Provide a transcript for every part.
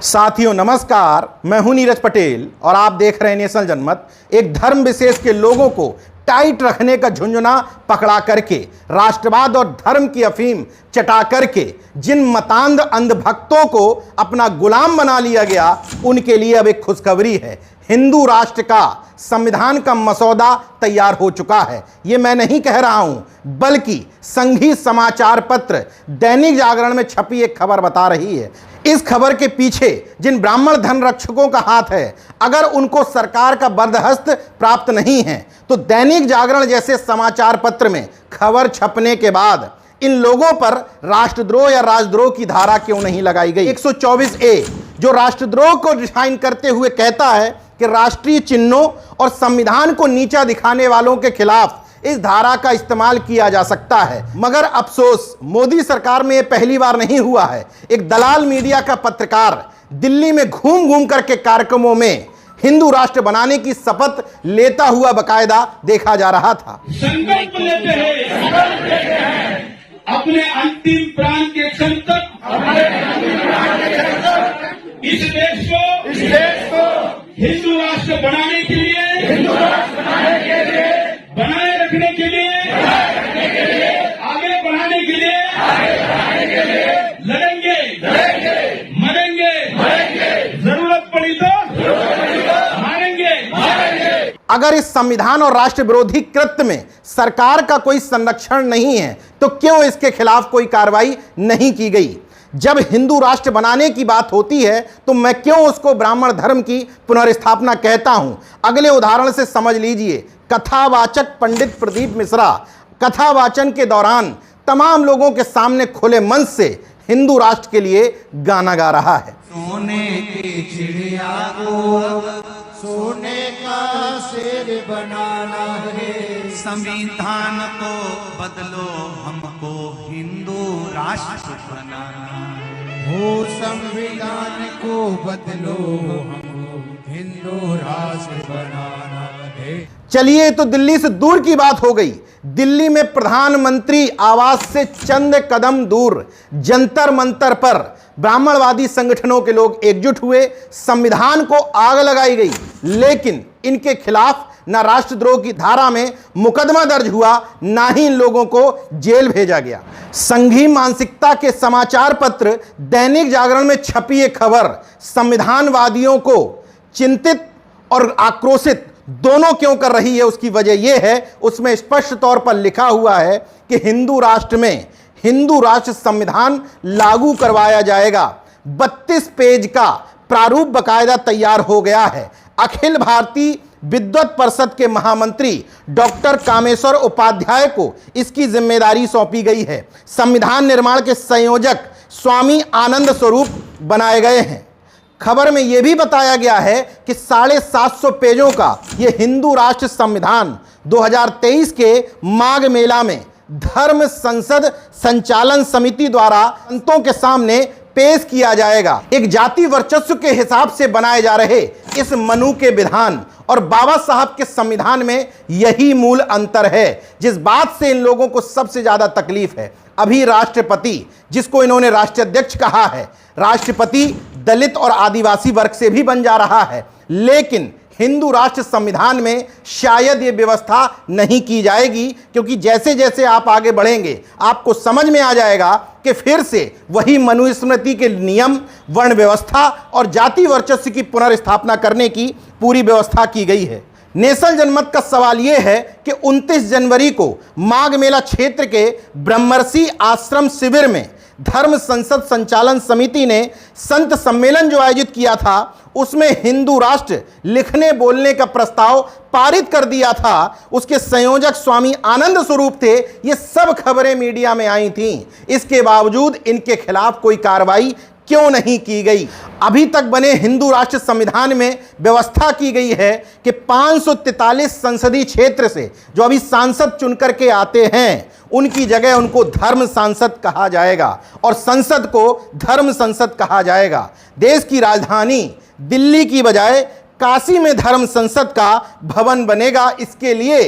साथियों नमस्कार, मैं हूं नीरज पटेल और आप देख रहे हैं नेशनल जनमत। एक धर्म विशेष के लोगों को टाइट रखने का झुंझुना पकड़ा करके, राष्ट्रवाद और धर्म की अफीम चटा करके जिन मतांध अंधभक्तों को अपना गुलाम बना लिया गया, उनके लिए अब एक खुशखबरी है। हिंदू राष्ट्र का संविधान का मसौदा तैयार हो चुका है। ये मैं नहीं कह रहा हूं, बल्कि संघी समाचार पत्र दैनिक जागरण में छपी एक खबर बता रही है। इस खबर के पीछे जिन ब्राह्मण धन रक्षकों का हाथ है, अगर उनको सरकार का बर्दहस्त प्राप्त नहीं है, तो दैनिक जागरण जैसे समाचार पत्र में खबर छपने के बाद इन लोगों पर राष्ट्रद्रोह या राजद्रोह की धारा क्यों नहीं लगाई गई। 124A जो राष्ट्रद्रोह को डिफाइन करते हुए कहता है कि राष्ट्रीय चिन्हों और संविधान को नीचा दिखाने वालों के खिलाफ इस धारा का इस्तेमाल किया जा सकता है। मगर अफसोस, मोदी सरकार में यह पहली बार नहीं हुआ है। एक दलाल मीडिया का पत्रकार दिल्ली में घूम घूम करके कार्यक्रमों में हिंदू राष्ट्र बनाने की शपथ लेता हुआ बकायदा देखा जा रहा था। संकल्प लेते हैं अपने अंतिम प्राण के क्षण तक इस देश को हिंदू राष्ट्र बनाने के लिए, बनाए रखने के लिए, आगे बढ़ाने के लिए लड़ेंगे, मरेंगे, जरूरत पड़ी तो मारेंगे। अगर इस संविधान और राष्ट्र विरोधी कृत्य में सरकार का कोई संरक्षण नहीं है, तो क्यों इसके खिलाफ कोई कार्रवाई नहीं की गई? जब हिंदू राष्ट्र बनाने की बात होती है, तो मैं क्यों उसको ब्राह्मण धर्म की पुनर्स्थापना कहता हूं? अगले उदाहरण से समझ लीजिए। कथावाचक पंडित प्रदीप मिश्रा कथावाचन के दौरान तमाम लोगों के सामने खुले मंच से हिंदू राष्ट्र के लिए गाना गा रहा है। सोने की चिड़िया को सोने का शेर बनाना है, संविधान को बदलो, हमको हिंदू राष्ट्र बनाना है। हो संविधान को बदलो, हमको हिंदू राष्ट्र बनाना है। चलिए, तो दिल्ली से दूर की बात हो गई। दिल्ली में प्रधानमंत्री आवास से चंद कदम दूर जंतर मंतर पर ब्राह्मणवादी संगठनों के लोग एकजुट हुए, संविधान को आग लगाई गई, लेकिन इनके खिलाफ ना राष्ट्रद्रोह की धारा में मुकदमा दर्ज हुआ, ना ही इन लोगों को जेल भेजा गया। संघी मानसिकता के समाचार पत्र दैनिक जागरण में छपी एक खबर संविधानवादियों को चिंतित और आक्रोशित दोनों क्यों कर रही है, उसकी वजह यह है, उसमें स्पष्ट तौर पर लिखा हुआ है कि हिंदू राष्ट्र में हिंदू राष्ट्र संविधान लागू करवाया जाएगा। 32 पेज का प्रारूप बकायदा तैयार हो गया है। अखिल भारतीय विद्वत परिषद के महामंत्री डॉक्टर कामेश्वर उपाध्याय को इसकी जिम्मेदारी सौंपी गई है। संविधान निर्माण के संयोजक स्वामी आनंद स्वरूप बनाए गए हैं। खबर में यह भी बताया गया है कि 750 पेजों का यह हिंदू राष्ट्र संविधान 2023 के माघ मेला में धर्म संसद संचालन समिति द्वारा संतों के सामने पेश किया जाएगा। एक जाति वर्चस्व के हिसाब से बनाए जा रहे इस मनु के विधान और बाबा साहब के संविधान में यही मूल अंतर है, जिस बात से इन लोगों को सबसे ज्यादा तकलीफ है। अभी राष्ट्रपति, जिसको इन्होंने राष्ट्राध्यक्ष कहा है, राष्ट्रपति दलित और आदिवासी वर्ग से भी बन जा रहा है, लेकिन हिंदू राष्ट्र संविधान में शायद ये व्यवस्था नहीं की जाएगी, क्योंकि जैसे जैसे आप आगे बढ़ेंगे आपको समझ में आ जाएगा कि फिर से वही मनुस्मृति के नियम, वर्ण व्यवस्था और जाति वर्चस्व की पुनर्स्थापना करने की पूरी व्यवस्था की गई है। नेशनल जनमत का सवाल यह है कि 29 जनवरी को माघ मेला क्षेत्र के ब्रह्मर्षि आश्रम शिविर में धर्म संसद संचालन समिति ने संत सम्मेलन जो आयोजित किया था, उसमें हिंदू राष्ट्र लिखने बोलने का प्रस्ताव पारित कर दिया था। उसके संयोजक स्वामी आनंद स्वरूप थे। ये सब खबरें मीडिया में आई थीं। इसके बावजूद इनके खिलाफ कोई कार्रवाई क्यों नहीं की गई? अभी तक बने हिंदू राष्ट्र संविधान में व्यवस्था की गई है कि 543 संसदीय क्षेत्र से जो अभी सांसद चुनकर के आते हैं, उनकी जगह उनको धर्म सांसद कहा जाएगा और संसद को धर्म संसद कहा जाएगा। देश की राजधानी दिल्ली की बजाय काशी में धर्म संसद का भवन बनेगा। इसके लिए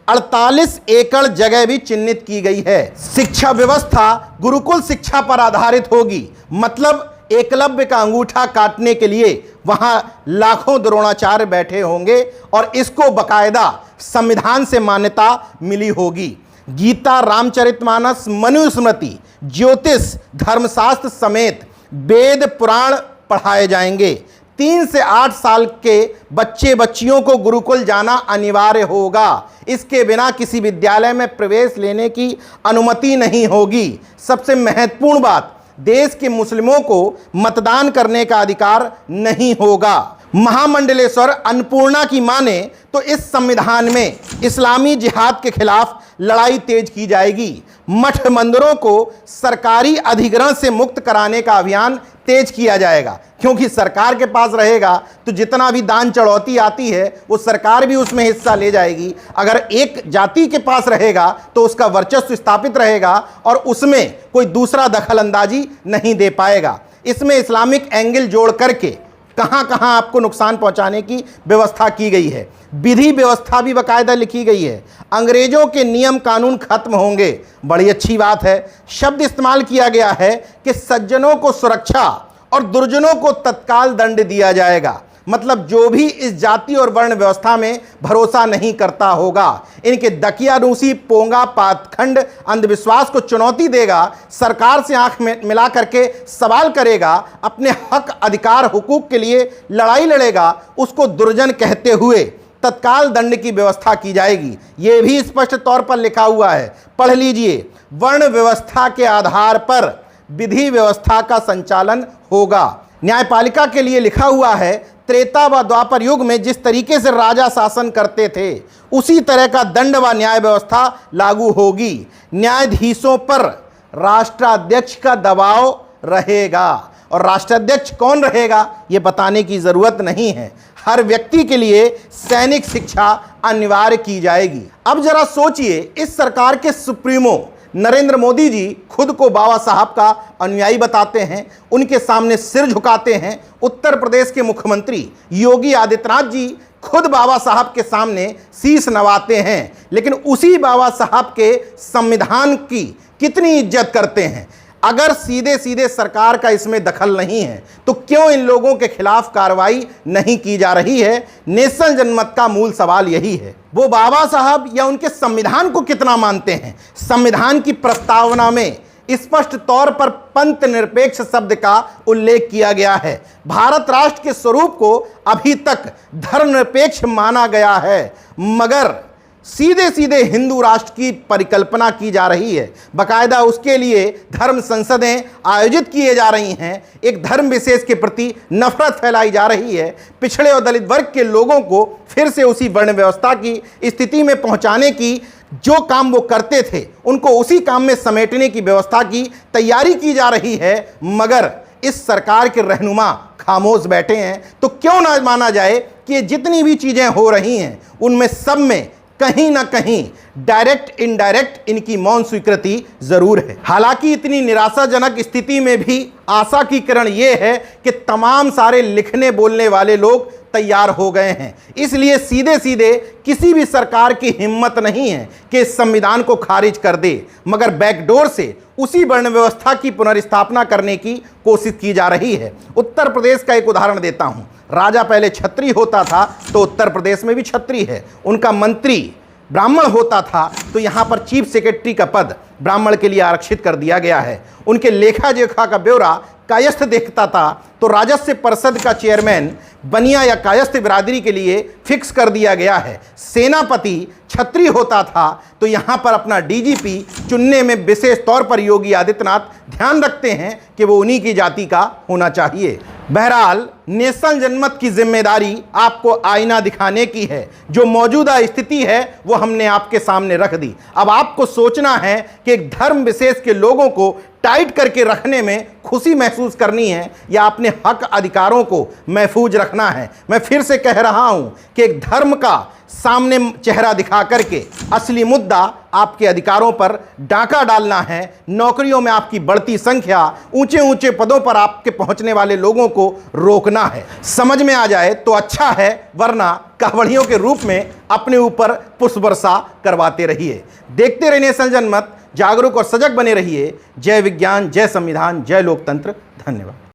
48 एकड़ जगह भी चिन्हित की गई है। शिक्षा व्यवस्था गुरुकुल शिक्षा पर आधारित होगी, मतलब एकलव्य का अंगूठा काटने के लिए वहां लाखों द्रोणाचार्य बैठे होंगे और इसको बकायदा संविधान से मान्यता मिली होगी। गीता, रामचरितमानस, मनुस्मृति, ज्योतिष, धर्मशास्त्र समेत वेद पुराण पढ़ाए जाएंगे। 3 से 8 साल के बच्चे बच्चियों को गुरुकुल जाना अनिवार्य होगा। इसके बिना किसी विद्यालय में प्रवेश लेने की अनुमति नहीं होगी। सबसे महत्वपूर्ण बात, देश के मुस्लिमों को मतदान करने का अधिकार नहीं होगा। महामंडलेश्वर अन्नपूर्णा की माने तो इस संविधान में इस्लामी जिहाद के खिलाफ लड़ाई तेज की जाएगी। मठ मंदिरों को सरकारी अधिग्रहण से मुक्त कराने का अभियान तेज किया जाएगा, क्योंकि सरकार के पास रहेगा तो जितना भी दान चढ़ौती आती है वो सरकार भी उसमें हिस्सा ले जाएगी। अगर एक जाति के पास रहेगा तो उसका वर्चस्व स्थापित रहेगा और उसमें कोई दूसरा दखल अंदाजी नहीं दे पाएगा। इसमें इस्लामिक एंगल जोड़ करके कहां कहां आपको नुकसान पहुंचाने की व्यवस्था की गई है। विधि व्यवस्था भी बाकायदा लिखी गई है। अंग्रेजों के नियम कानून खत्म होंगे। बड़ी अच्छी बात है। शब्द इस्तेमाल किया गया है कि सज्जनों को सुरक्षा और दुर्जनों को तत्काल दंड दिया जाएगा। मतलब जो भी इस जाति और वर्ण व्यवस्था में भरोसा नहीं करता होगा, इनके दकियानूसी, पोंगा, पाखंड, अंधविश्वास को चुनौती देगा, सरकार से आंख में मिला करके सवाल करेगा, अपने हक, अधिकार, हुकूक के लिए लड़ाई लड़ेगा, उसको दुर्जन कहते हुए तत्काल दंड की व्यवस्था की जाएगी। यह भी स्पष्ट तौर पर लिखा हुआ है, पढ़ लीजिए। वर्ण व्यवस्था के आधार पर विधि व्यवस्था का संचालन होगा। न्यायपालिका के लिए लिखा हुआ है, त्रेता व द्वापर युग में जिस तरीके से राजा शासन करते थे उसी तरह का दंड व न्याय व्यवस्था लागू होगी। न्यायाधीशों पर राष्ट्राध्यक्ष का दबाव रहेगा, और राष्ट्राध्यक्ष कौन रहेगा ये बताने की जरूरत नहीं है। हर व्यक्ति के लिए सैनिक शिक्षा अनिवार्य की जाएगी। अब जरा सोचिए, इस सरकार के सुप्रीमो नरेंद्र मोदी जी खुद को बाबा साहब का अनुयायी बताते हैं, उनके सामने सिर झुकाते हैं। उत्तर प्रदेश के मुख्यमंत्री योगी आदित्यनाथ जी खुद बाबा साहब के सामने शीश नवाते हैं, लेकिन उसी बाबा साहब के संविधान की कितनी इज्जत करते हैं। अगर सीधे सीधे सरकार का इसमें दखल नहीं है तो क्यों इन लोगों के खिलाफ कार्रवाई नहीं की जा रही है? नेशनल जनमत का मूल सवाल यही है। वो बाबा साहब या उनके संविधान को कितना मानते हैं? संविधान की प्रस्तावना में स्पष्ट तौर पर पंथ निरपेक्ष शब्द का उल्लेख किया गया है। भारत राष्ट्र के स्वरूप को अभी तक धर्मनिरपेक्ष माना गया है, मगर सीधे सीधे हिंदू राष्ट्र की परिकल्पना की जा रही है। बाकायदा उसके लिए धर्म संसदें आयोजित किए जा रही हैं। एक धर्म विशेष के प्रति नफरत फैलाई जा रही है। पिछड़े और दलित वर्ग के लोगों को फिर से उसी वर्ण व्यवस्था की स्थिति में पहुंचाने की जो काम वो करते थे उनको उसी काम में समेटने की व्यवस्था की तैयारी की जा रही है, मगर इस सरकार के रहनुमा खामोश बैठे हैं। तो क्यों ना माना जाए कि जितनी भी चीजें हो रही हैं उनमें सब में कहीं ना कहीं डायरेक्ट इनडायरेक्ट इनकी मौन स्वीकृति जरूर है। हालांकि इतनी निराशाजनक स्थिति में भी आशा की किरण ये है कि तमाम सारे लिखने बोलने वाले लोग तैयार हो गए हैं। इसलिए सीधे सीधे किसी भी सरकार की हिम्मत नहीं है कि इस संविधान को खारिज कर दे, मगर बैकडोर से उसी वर्ण व्यवस्था की पुनर्स्थापना करने की कोशिश की जा रही है। उत्तर प्रदेश का एक उदाहरण देता हूं। राजा पहले छत्री होता था तो उत्तर प्रदेश में भी छत्री है। उनका मंत्री ब्राह्मण होता था तो यहाँ पर चीफ सेक्रेटरी का पद ब्राह्मण के लिए आरक्षित कर दिया गया है। उनके लेखा जोखा का ब्यौरा कायस्थ देखता था तो राजस्व परिषद का चेयरमैन बनिया या कायस्थ बिरादरी के लिए फिक्स कर दिया गया है। सेनापति छत्री होता था तो यहाँ पर अपना डीजीपी चुनने में विशेष तौर पर योगी आदित्यनाथ ध्यान रखते हैं कि वो उन्हीं की जाति का होना चाहिए। बहरहाल नेशनल जनमत की जिम्मेदारी आपको आईना दिखाने की है। जो मौजूदा स्थिति है वो हमने आपके सामने रख दी। अब आपको सोचना है कि एक धर्म विशेष के लोगों को टाइट करके रखने में खुशी महसूस करनी है या अपने हक अधिकारों को महफूज रखना है। मैं फिर से कह रहा हूं कि एक धर्म का सामने चेहरा दिखा करके असली मुद्दा आपके अधिकारों पर डाका डालना है। नौकरियों में आपकी बढ़ती संख्या, ऊंचे ऊंचे पदों पर आपके पहुंचने वाले लोगों को रोकना है। समझ में आ जाए तो अच्छा है, वरना कहवड़ियों के रूप में अपने ऊपर पुष्प वर्षा करवाते रहिए। देखते रहिए नेशनल जनमत, जागरूक और सजग बने रहिए। जय विज्ञान, जय संविधान, जय लोकतंत्र। धन्यवाद।